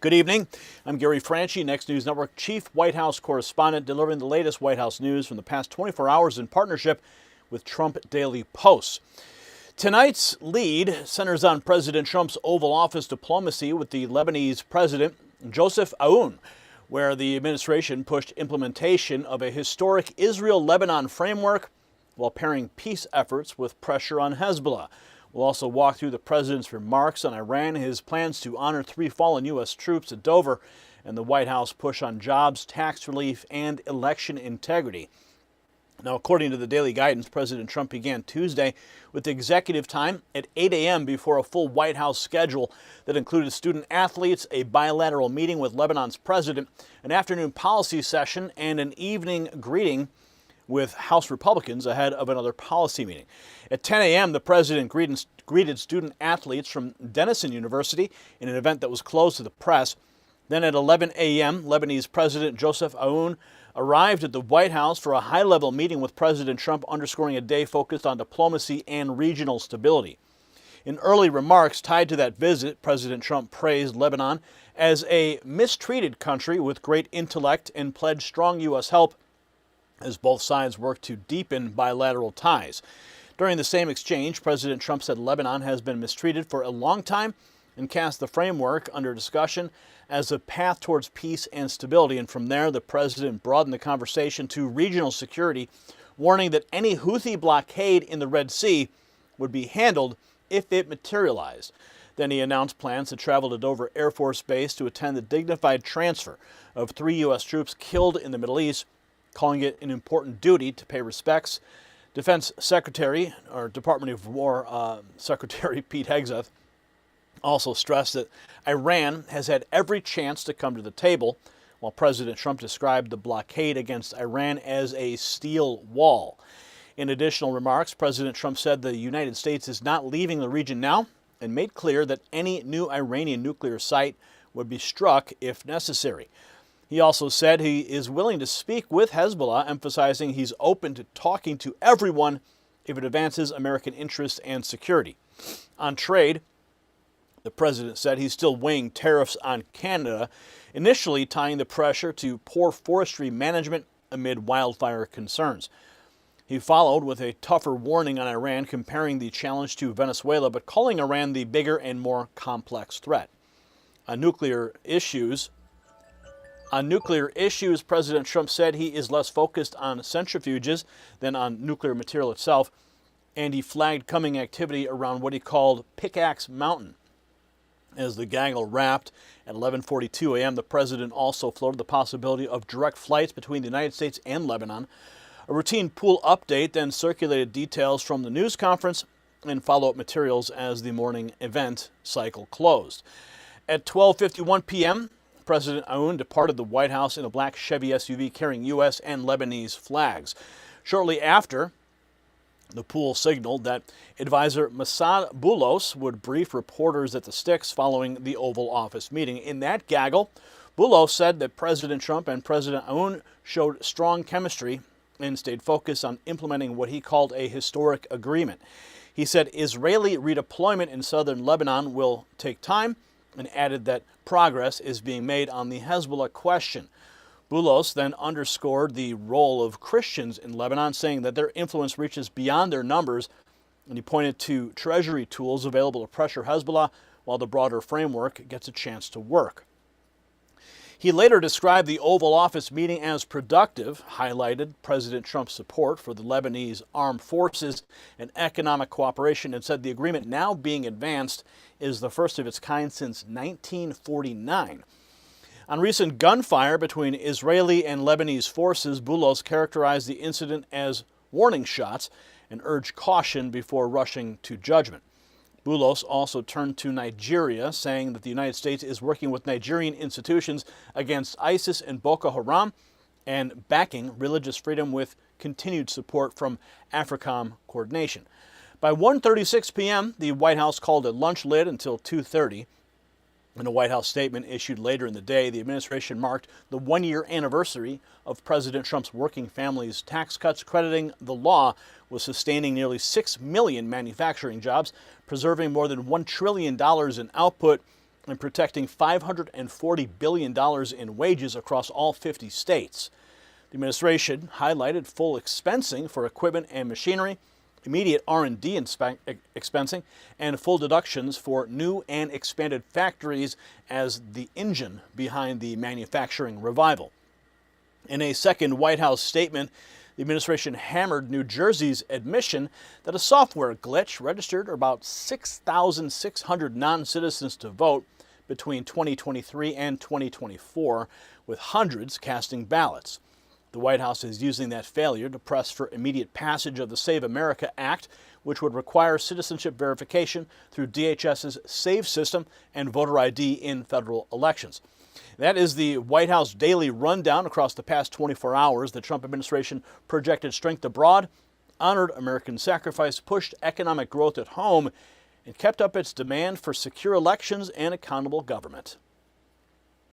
Good evening. I'm Gary Franchi, Next News Network Chief White House Correspondent, delivering the latest White House news from the past 24 hours in partnership with Trump Daily Post. Tonight's lead centers on President Trump's Oval Office diplomacy with the Lebanese President Joseph Aoun, where the administration pushed implementation of a historic Israel-Lebanon framework while pairing peace efforts with pressure on Hezbollah. We'll also walk through the president's remarks on Iran, his plans to honor 3 fallen U.S. troops at Dover, and the White House push on jobs, tax relief, and election integrity. Now, according to the daily guidance, President Trump began Tuesday with executive time at 8 a.m. before a full White House schedule that included student athletes, a bilateral meeting with Lebanon's president, an afternoon policy session, and an evening greeting with House Republicans ahead of another policy meeting. At 10 a.m., the president greeted student athletes from Denison University in an event that was closed to the press. Then at 11 a.m., Lebanese President Joseph Aoun arrived at the White House for a high-level meeting with President Trump, underscoring a day focused on diplomacy and regional stability. In early remarks tied to that visit, President Trump praised Lebanon as a mistreated country with great intellect and pledged strong U.S. help as both sides work to deepen bilateral ties. During the same exchange, President Trump said Lebanon has been mistreated for a long time and cast the framework under discussion as a path towards peace and stability. And from there, the president broadened the conversation to regional security, warning that any Houthi blockade in the Red Sea would be handled if it materialized. Then he announced plans to travel to Dover Air Force Base to attend the dignified transfer of 3 U.S. troops killed in the Middle East, calling it an important duty to pay respects. Defense Secretary, or Department of War Secretary Pete Hegseth, also stressed that Iran has had every chance to come to the table, while President Trump described the blockade against Iran as a steel wall. In additional remarks, President Trump said the United States is not leaving the region now and made clear that any new Iranian nuclear site would be struck if necessary. He also said he is willing to speak with Hezbollah, emphasizing he's open to talking to everyone if it advances American interests and security. On trade, the president said he's still weighing tariffs on Canada, initially tying the pressure to poor forestry management amid wildfire concerns. He followed with a tougher warning on Iran, comparing the challenge to Venezuela, but calling Iran the bigger and more complex threat. On nuclear issues, President Trump said he is less focused on centrifuges than on nuclear material itself, and he flagged coming activity around what he called Pickaxe Mountain. As the gaggle wrapped at 11:42 a.m., the president also floated the possibility of direct flights between the United States and Lebanon. A routine pool update then circulated details from the news conference and follow-up materials as the morning event cycle closed. At 12:51 p.m., President Aoun departed the White House in a black Chevy SUV carrying U.S. and Lebanese flags. Shortly after, the pool signaled that advisor Massad Boulos would brief reporters at the Sticks following the Oval Office meeting. In that gaggle, Boulos said that President Trump and President Aoun showed strong chemistry and stayed focused on implementing what he called a historic agreement. He said Israeli redeployment in southern Lebanon will take time, and added that progress is being made on the Hezbollah question. Boulos then underscored the role of Christians in Lebanon, saying that their influence reaches beyond their numbers, and he pointed to treasury tools available to pressure Hezbollah while the broader framework gets a chance to work. He later described the Oval Office meeting as productive, highlighted President Trump's support for the Lebanese armed forces and economic cooperation, and said the agreement now being advanced is the first of its kind since 1949. On recent gunfire between Israeli and Lebanese forces, Boulos characterized the incident as warning shots and urged caution before rushing to judgment. Boulos also turned to Nigeria, saying that the United States is working with Nigerian institutions against ISIS and Boko Haram and backing religious freedom with continued support from AFRICOM coordination. By 1:36 p.m., the White House called a lunch lid until 2:30. In a White House statement issued later in the day, the administration marked the one-year anniversary of President Trump's Working Families tax cuts, crediting the law with sustaining nearly 6 million manufacturing jobs, preserving more than $1 trillion in output, and protecting $540 billion in wages across all 50 states. The administration highlighted full expensing for equipment and machinery, immediate R&D expensing, and full deductions for new and expanded factories as the engine behind the manufacturing revival. In a second White House statement, the administration hammered New Jersey's admission that a software glitch registered about 6,600 non-citizens to vote between 2023 and 2024, with hundreds casting ballots. The White House is using that failure to press for immediate passage of the Save America Act, which would require citizenship verification through DHS's SAVE system and voter ID in federal elections. That is the White House daily rundown across the past 24 hours. The Trump administration projected strength abroad, honored American sacrifice, pushed economic growth at home, and kept up its demand for secure elections and accountable government.